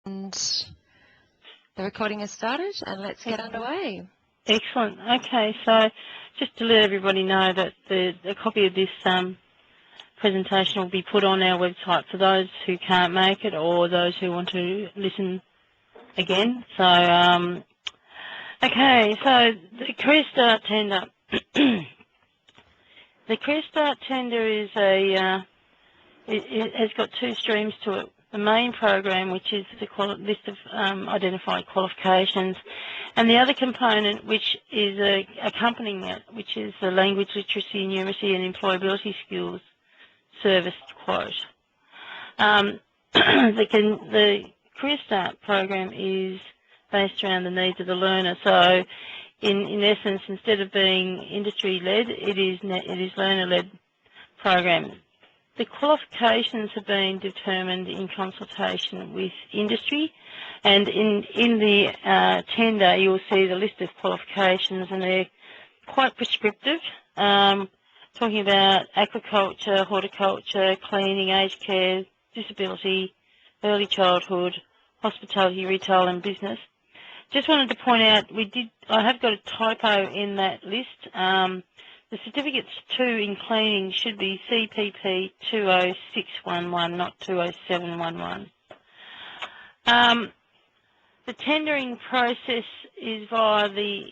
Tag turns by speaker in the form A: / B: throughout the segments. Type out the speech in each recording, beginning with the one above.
A: And the recording has started, and let's get underway.
B: Excellent. Okay, so just to let everybody know that a copy of this presentation will be put on our website for those who can't make it or those who want to listen again. So, okay, so the Career Start tender. The Career Start tender is it has got two streams to it. The main program, which is the list of identified qualifications, and the other component, which is accompanying it, which is the language literacy, numeracy and employability skills service quote. The Career Start program is based around the needs of the learner. So, in essence, instead of being industry-led, it is learner-led program. The qualifications have been determined in consultation with industry, and in the tender you'll see the list of qualifications, and they're quite prescriptive, talking about agriculture, horticulture, cleaning, aged care, disability, early childhood, hospitality, retail and business. Just wanted to point out, I have got a typo in that list. The certificates 2 in cleaning should be CPP 20611, not 20711. The tendering process is via the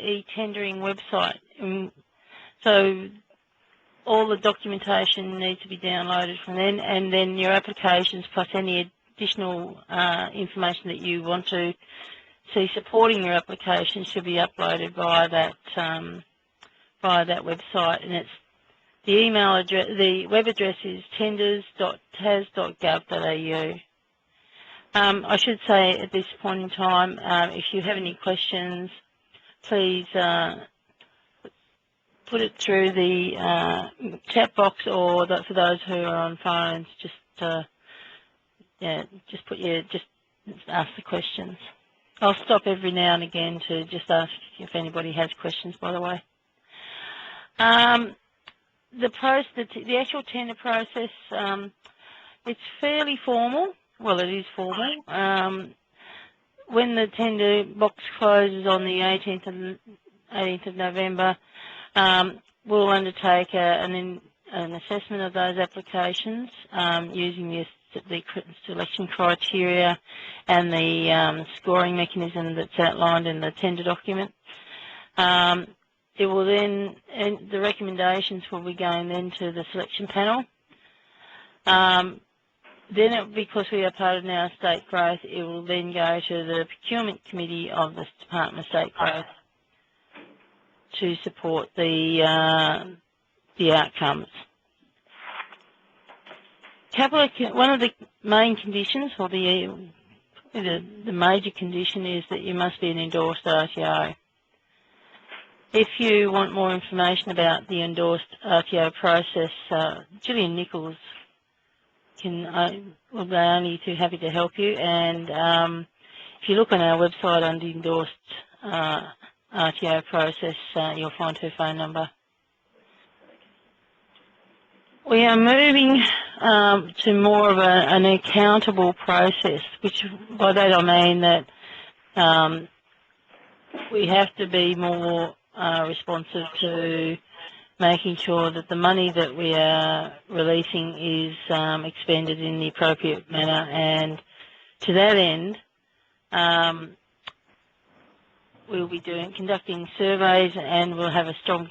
B: e-tendering website. So all the documentation needs to be downloaded from then, and then your applications plus any additional information that you want to see supporting your application should be uploaded via that website, and it's the email address. The web address is tenders.tas.gov.au. I should say at this point in time, if you have any questions, please put it through the chat box, or for those who are on phones, just ask the questions. I'll stop every now and again to just ask if anybody has questions, by the way. The actual tender process, it's fairly formal. Well, it is formal. When the tender box closes on the 18th of November, we'll undertake an assessment of those applications using the selection criteria and the scoring mechanism that's outlined in the tender document. It will then, and the recommendations will be going then to the selection panel. Then, because we are part of now State Growth, it will then go to the procurement committee of the Department of State Growth to support the outcomes. One of the main conditions, or the major condition, is that you must be an endorsed RTO. If you want more information about the endorsed RTO process, Gillian Nichols will be only too happy to help you. And if you look on our website under endorsed RTO process, you'll find her phone number. We are moving to more of an accountable process, which by that I mean that we have to be more responsive to making sure that the money that we are releasing is expended in the appropriate manner, and to that end we'll be conducting surveys, and we'll have a strong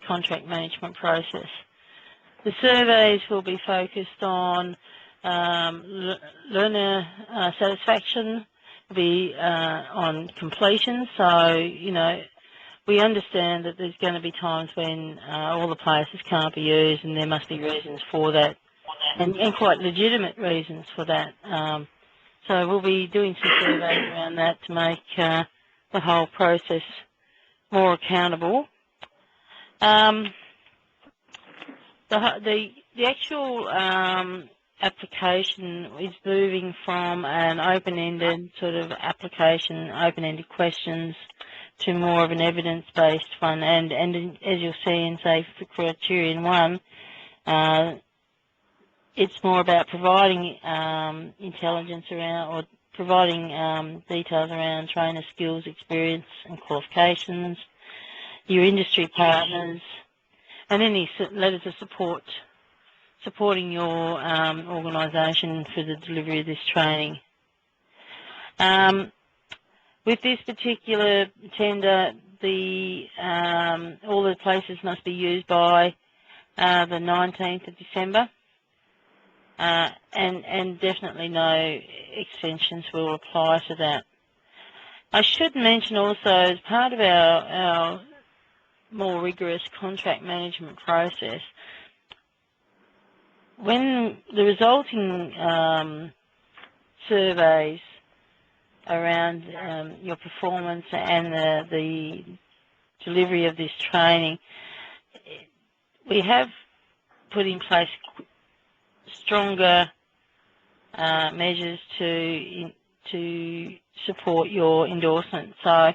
B: contract management process. The surveys will be focused on learner satisfaction, on completion. So, we understand that there's going to be times when all the places can't be used, and there must be reasons for that, and quite legitimate reasons for that. So we'll be doing some surveys around that to make the whole process more accountable. The actual application is moving from an open-ended sort of application, open-ended questions, to more of an evidence-based one. And as you'll see in, say, for Criterion 1, it's more about providing intelligence around, or providing details around trainer skills, experience and qualifications, your industry partners, and any letters of support supporting your organisation for the delivery of this training. With this particular tender, all the places must be used by the 19th of December, and definitely no extensions will apply to that. I should mention also, as part of our more rigorous contract management process, when the resulting surveys around your performance and the delivery of this training, we have put in place stronger measures to support your endorsement. So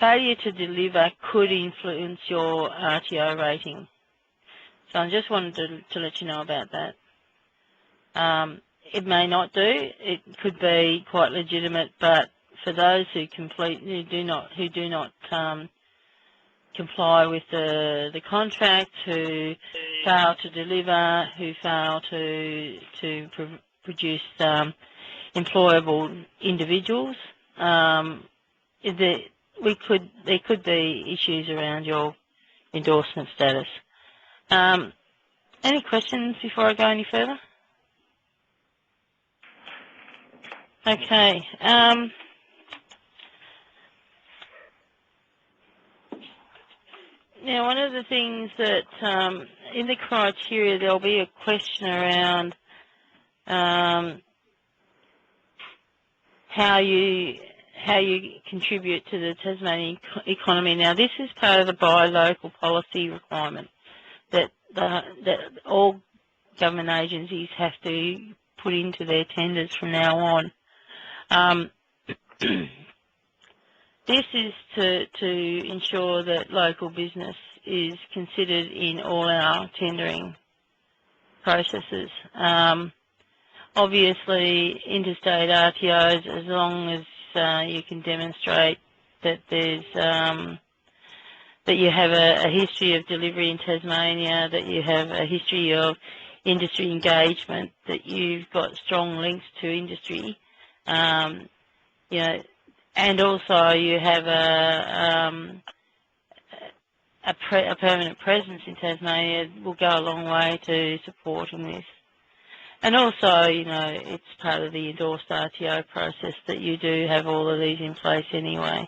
B: failure to deliver could influence your RTO rating. So I just wanted to let you know about that. It may not do. It could be quite legitimate, but for those who do not comply with the contract, who fail to deliver, who fail to produce employable individuals, there could be issues around your endorsement status. Any questions before I go any further? Okay. Now, one of the things that in the criteria there'll be a question around how you contribute to the Tasmanian economy. Now, this is part of the buy local policy requirement that all government agencies have to put into their tenders from now on. This is to ensure that local business is considered in all our tendering processes. Obviously, interstate RTOs, as long as you can demonstrate that there's that you have a history of delivery in Tasmania, that you have a history of industry engagement, that you've got strong links to industry, you know, and also you have a permanent presence in Tasmania, will go a long way to supporting this. And also, you know, it's part of the endorsed RTO process that you do have all of these in place anyway.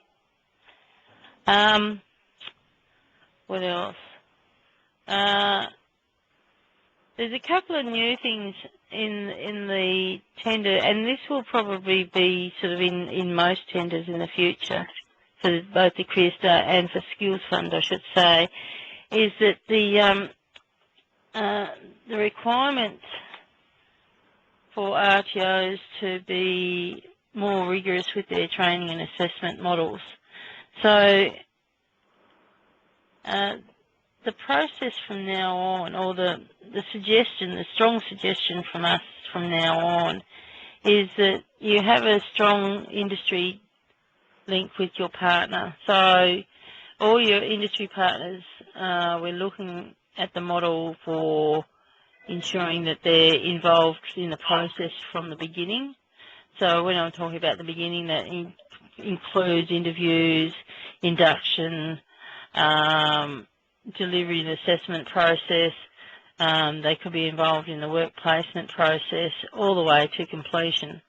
B: What else? There's a couple of new things in the tender, and this will probably be sort of in most tenders in the future, for both the Career Start and for Skills Fund, I should say, is that the requirement for RTOs to be more rigorous with their training and assessment models. So the process from now on, or the strong suggestion from us from now on, is that you have a strong industry link with your partner. So all your industry partners, we're looking at the model for ensuring that they're involved in the process from the beginning. So when I'm talking about the beginning, that includes interviews, induction, delivery and assessment process. They could be involved in the work placement process all the way to completion.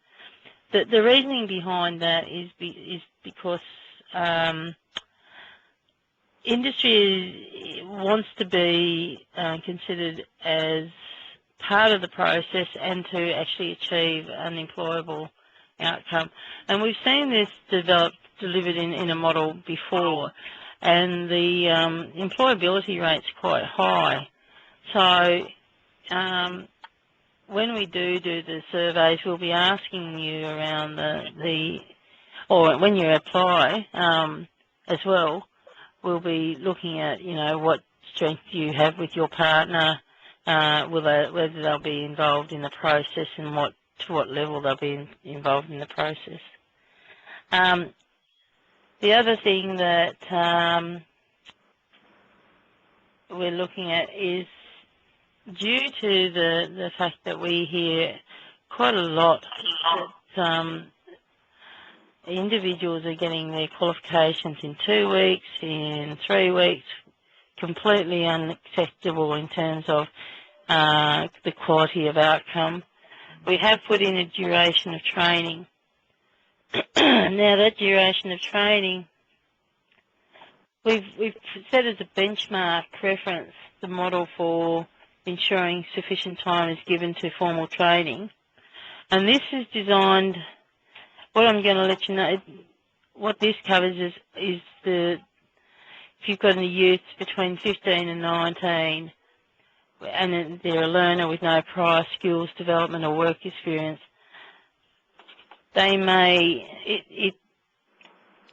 B: The reasoning behind that is because industry wants to be considered as part of the process and to actually achieve an employable outcome. And we've seen this delivered in a model before, and the employability rate's quite high. So when we do the surveys, we'll be asking you around or when you apply as well, we'll be looking at, you know, what strength you have with your partner, whether they'll be involved in the process, and what to what level they'll be involved in the process. The other thing that we're looking at is, due to the fact that we hear quite a lot that individuals are getting their qualifications in 2 weeks, in 3 weeks, completely unacceptable in terms of the quality of outcome. We have put in a duration of training. Now, that duration of training, we've set as a benchmark reference the model for ensuring sufficient time is given to formal training. And this is designed, what I'm going to let you know, what this covers is if you've got any youth between 15 and 19, and they're a learner with no prior skills development or work experience,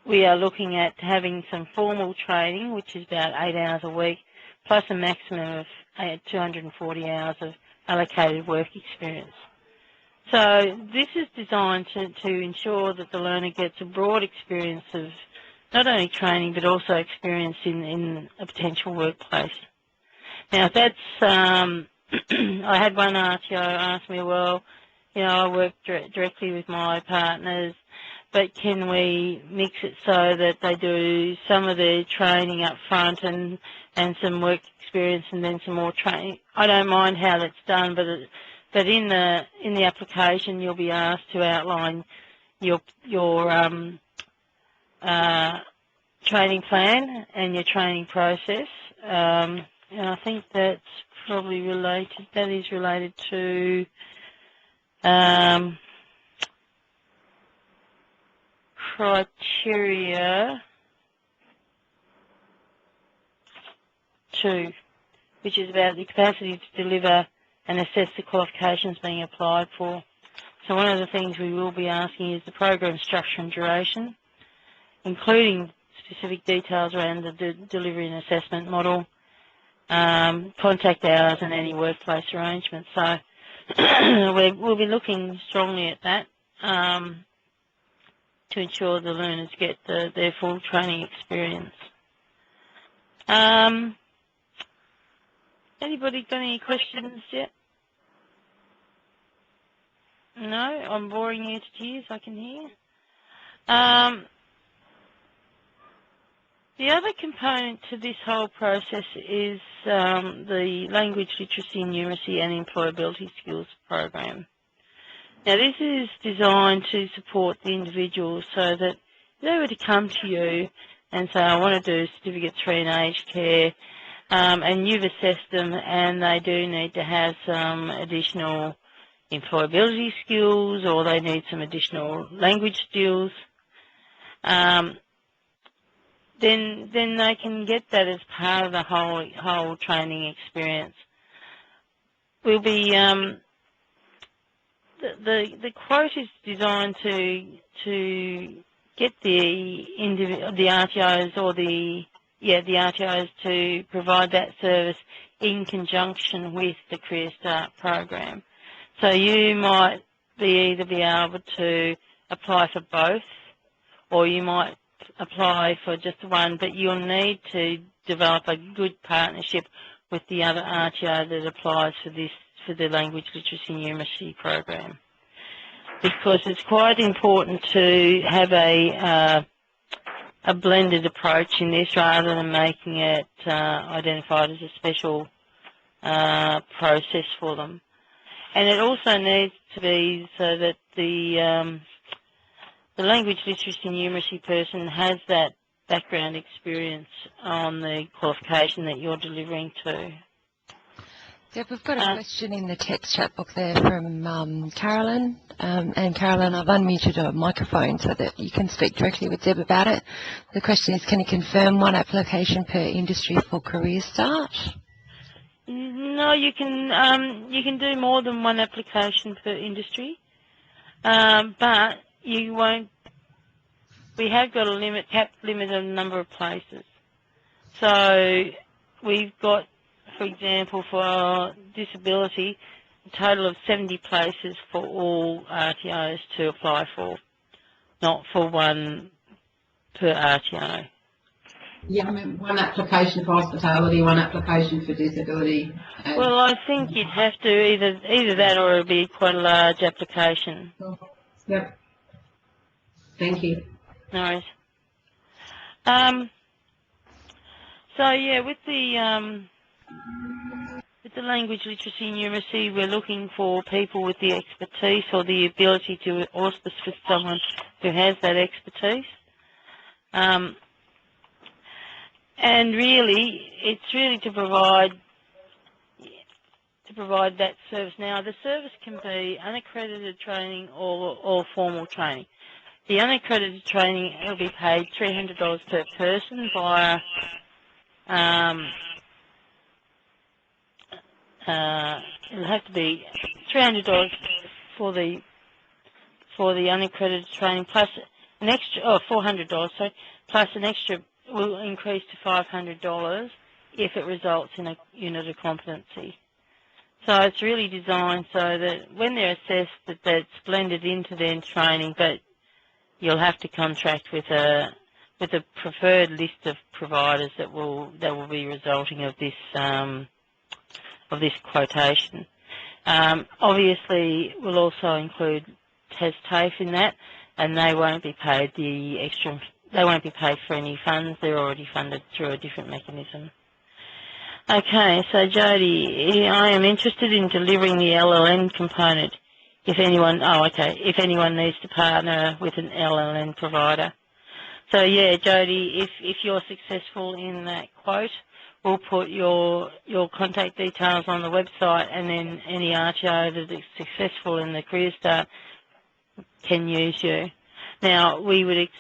B: we are looking at having some formal training, which is about 8 hours a week, plus a maximum of 240 hours of allocated work experience. So this is designed to ensure that the learner gets a broad experience of not only training but also experience in a potential workplace. Now, that's I had one RTO ask me, well, I work directly with my partners, but can we mix it so that they do some of their training up front and some work experience and then some more training? I don't mind how that's done, but in the application you'll be asked to outline your training plan and your training process, and I think that's probably related. That is related to criteria 2, which is about the capacity to deliver and assess the qualifications being applied for. So one of the things we will be asking is the program structure and duration, including specific details around the delivery and assessment model, contact hours and any workplace arrangements. So we'll be looking strongly at that to ensure the learners get their full training experience. Anybody got any questions yet? No? I'm boring you to tears, I can hear. The other component to this whole process is the Language Literacy and Numeracy and Employability Skills program. Now, this is designed to support the individuals so that if they were to come to you and say, I want to do Certificate 3 in aged care, and you've assessed them and they do need to have some additional employability skills or they need some additional language skills, then they can get that as part of the whole training experience. We'll be the quote is designed to get the RTOs or the RTOs to provide that service in conjunction with the Career Start program. So you might either be able to apply for both, or you might apply for just one, but you'll need to develop a good partnership with the other RTO that applies for the Language Literacy and Numeracy program, because it's quite important to have a blended approach in this rather than making it identified as a special process for them. And it also needs to be so that the Language Literacy and Numeracy person has that background experience on the qualification that you're delivering to.
A: Deb, we've got a question in the text chat box there from Carolyn. And Carolyn, I've unmuted a microphone so that you can speak directly with Deb about it. The question is, can you confirm one application per industry for Career Start?
B: No, you can do more than one application per industry, but you won't. We have got a capped limit on the number of places. So we've got, for example, for disability, total of 70 places for all RTOs to apply for, not for one per RTO.
C: Yeah, I mean, one application for hospitality, one application for disability.
B: Well, I think you'd have to either that or it'd be quite a large application.
C: Yep. Thank you.
B: No worries. So yeah, with the language literacy and numeracy, we're looking for people with the expertise or the ability to auspice with someone who has that expertise. And really, it's really to provide that service. Now, the service can be unaccredited training or formal training. The unaccredited training will be paid $300 per person via it'll have to be $300 for the unaccredited training plus an extra $400, sorry, plus an extra will increase to $500 if it results in a unit of competency. So it's really designed so that when they're assessed that that's blended into their training, but you'll have to contract with a preferred list of providers that will be resulting of this quotation. Obviously, we'll also include TAFE in that, and they won't be paid the extra. They won't be paid for any funds. They're already funded through a different mechanism. Okay, so Jody, I am interested in delivering the LLN component. If anyone needs to partner with an LLN provider. So yeah, Jody, if you're successful in that quote, we'll put your contact details on the website, and then any RTO that is successful in the Career Start can use you. Now, we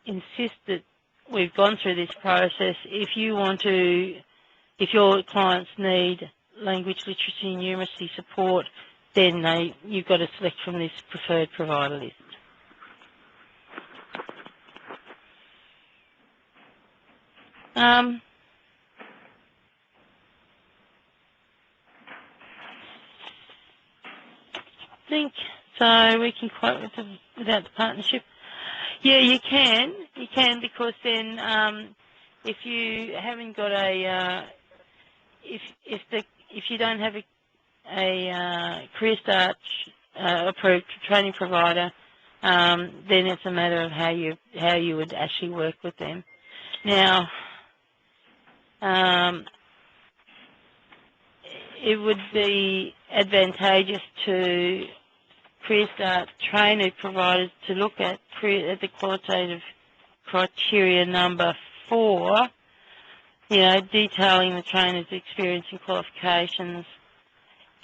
B: insist that we've gone through this process. If your clients need language literacy and numeracy support, then you've got to select from this preferred provider list. I think so. We can quote without the partnership. Yeah, you can because then if you haven't got if you don't have a Career Start approved training provider, then it's a matter of how you would actually work with them. Now, it would be advantageous to Career Start trainer providers to look at the qualitative criteria number 4, detailing the trainer's experience and qualifications.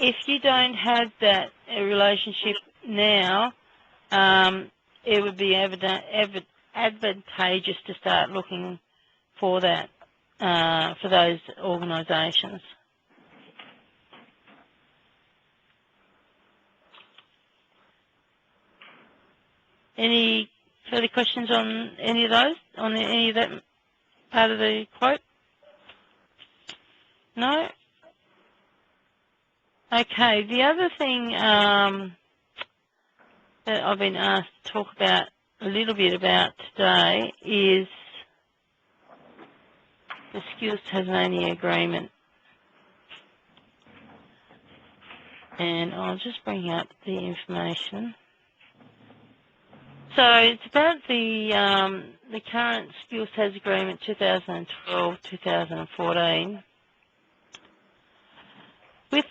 B: If you don't have that relationship now, it would be advantageous to start looking for that for those organisations. Any further questions on any of those, on any of that part of the quote? No? Okay, the other thing that I've been asked to talk about a little bit about today is the Skills Tasmania Agreement. And I'll just bring up the information. So it's about the current Skills Tas Agreement 2012-2014. With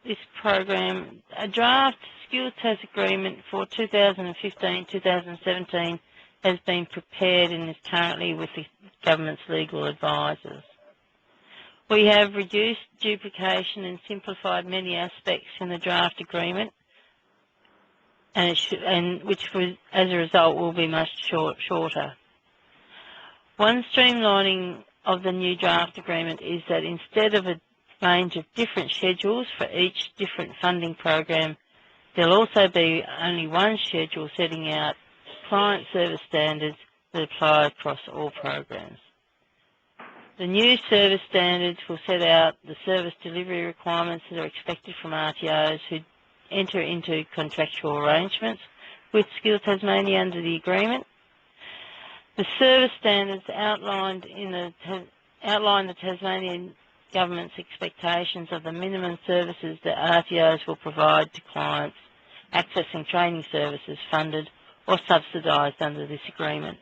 B: this program, a draft Skills Tas Agreement for 2015-2017 has been prepared and is currently with the government's legal advisors. We have reduced duplication and simplified many aspects in the draft agreement, and which as a result will be much shorter. One streamlining of the new draft agreement is that instead of a range of different schedules for each different funding program, there'll also be only one schedule setting out client service standards that apply across all programs. The new service standards will set out the service delivery requirements that are expected from RTOs who enter into contractual arrangements with Skills Tasmania under the agreement. The service standards outline the Tasmanian Government's expectations of the minimum services that RTOs will provide to clients accessing training services funded or subsidised under this agreement.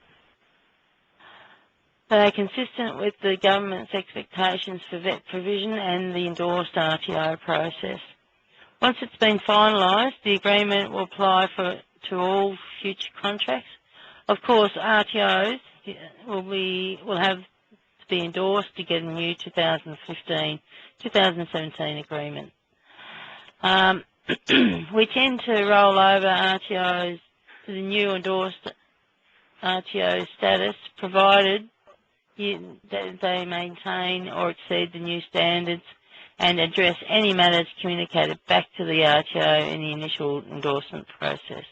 B: They are consistent with the Government's expectations for VET provision and the endorsed RTO process. Once it's been finalised, the agreement will apply to all future contracts. Of course, RTOs will have to be endorsed to get a new 2017 agreement. We tend to roll over RTOs to the new endorsed RTO status, provided that they maintain or exceed the new standards and address any matters communicated back to the RTO in the initial endorsement process.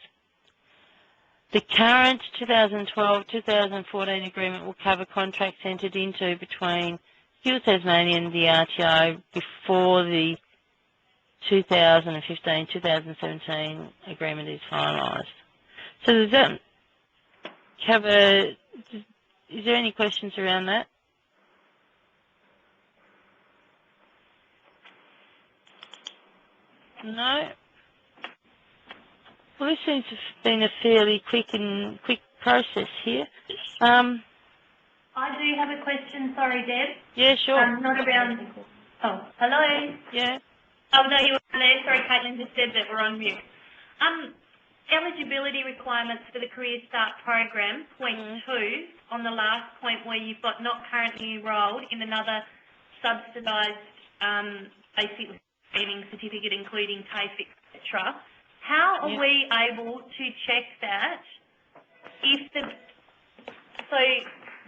B: The current 2012-2014 agreement will cover contracts entered into between Skills Tasmania and the RTO before the 2015-2017 agreement is finalised. So does that cover, is there any questions around that? No? Well, this seems to have been a fairly quick process here.
D: I do have a question, sorry, Deb.
B: Yeah, sure.
D: Not around... Oh, hello?
B: Yeah.
D: Oh, no, you were there. Sorry, Caitlin just said that we're on mute. Eligibility requirements for the Career Start program, point 2, on the last point where you've got not currently enrolled in another subsidised basic training certificate, including TAFE, etc. How are we able to check that if the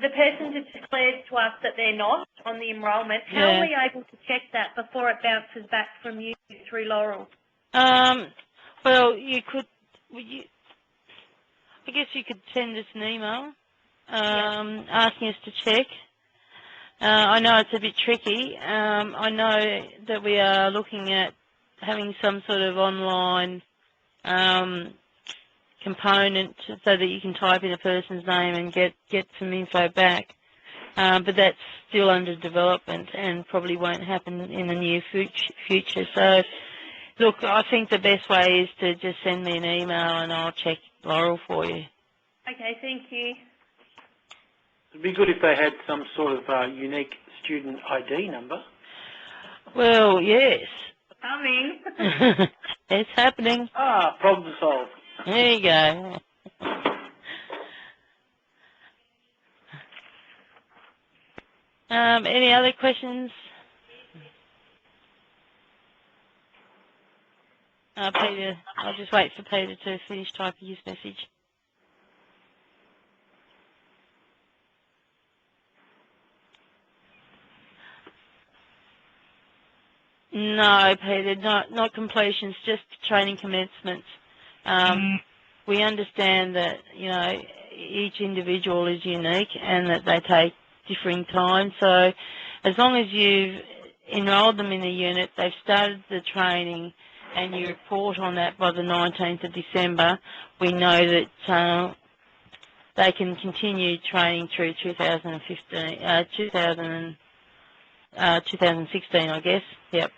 D: person just declares to us that they're not on the enrolment, how are we able to check that before it bounces back from you through Laurel?
B: Well, you could, I guess you could send us an email asking us to check. I know it's a bit tricky. I know that we are looking at having some sort of online component so that you can type in a person's name and get some info back. But that's still under development and probably won't happen in the near future. So, look, I think the best way is to just send me an email and I'll check Laurel for you.
D: Okay, thank you.
E: It'd be good if they had some sort of unique student ID number.
B: Well, yes.
D: Coming.
B: It's happening.
E: Ah, problem solved.
B: There you go. Any other questions? Peter, I'll just wait for Peter to finish typing his message. No, Peter, not completions, just training commencements. We understand that, you know, each individual is unique and that they take differing time. So as long as you've enrolled them in the unit, they've started the training and you report on that by the 19th of December, we know that they can continue training through 2016, I guess. Yep.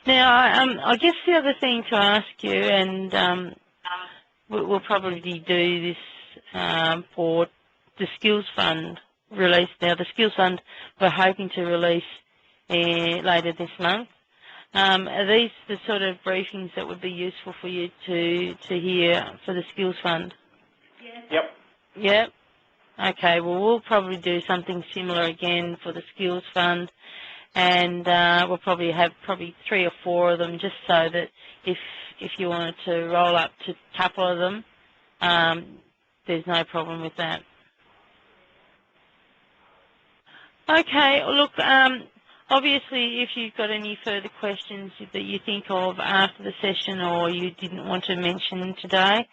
B: Now, I guess the other thing to ask you, and we'll probably do this for the Skills Fund release. Now, the Skills Fund we're hoping to release later this month. Are these the sort of briefings that would be useful for you to hear for the Skills Fund?
D: Yes.
E: Yep.
B: Yep. Okay, well, we'll probably do something similar again for the Skills Fund, and we'll probably have 3 or 4 of them, just so that if you wanted to roll up to a couple of them, there's no problem with that. Okay, look, obviously if you've got any further questions that you think of after the session or you didn't want to mention today,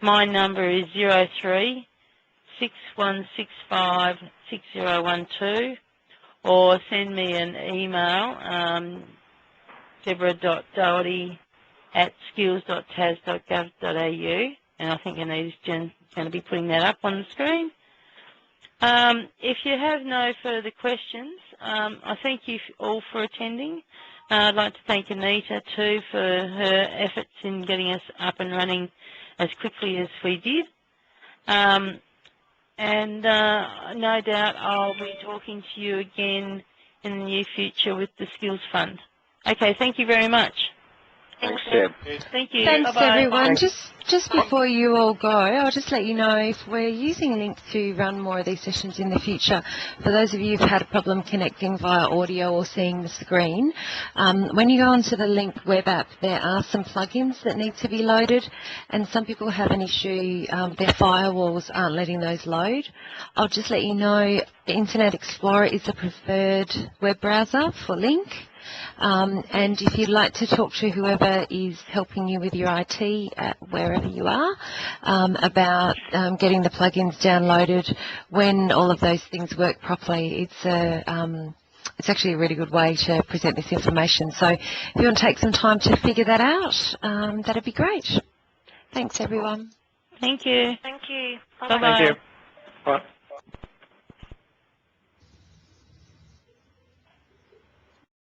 B: my number is 03 61656012 or send me an email, deborah.doherty@skills.tas.gov.au, and I think Anita's going to be putting that up on the screen. If you have no further questions, I thank you all for attending. I'd like to thank Anita too for her efforts in getting us up and running as quickly as we did. And no doubt I'll be talking to you again in the near future with the Skills Fund. Okay, thank you very much.
F: Thanks, Deb.
B: Thank you.
A: Thanks,
B: Bye-bye.
A: everyone. Just before you all go, I'll just let you know if we're using links to run more of these sessions in the future. For those of you who've had a problem connecting via audio or seeing the screen, when you go onto the Link web app, there are some plugins that need to be loaded, and some people have an issue, their firewalls aren't letting those load. I'll just let you know Internet Explorer is the preferred web browser for Link. And if you'd like to talk to whoever is helping you with your IT at wherever you are about getting the plugins downloaded when all of those things work properly, it's actually a really good way to present this information. So if you want to take some time to figure that out, that'd be great. Thanks, everyone.
B: Thank you.
D: Thank you.
B: Bye-bye.
E: Thank you. Bye.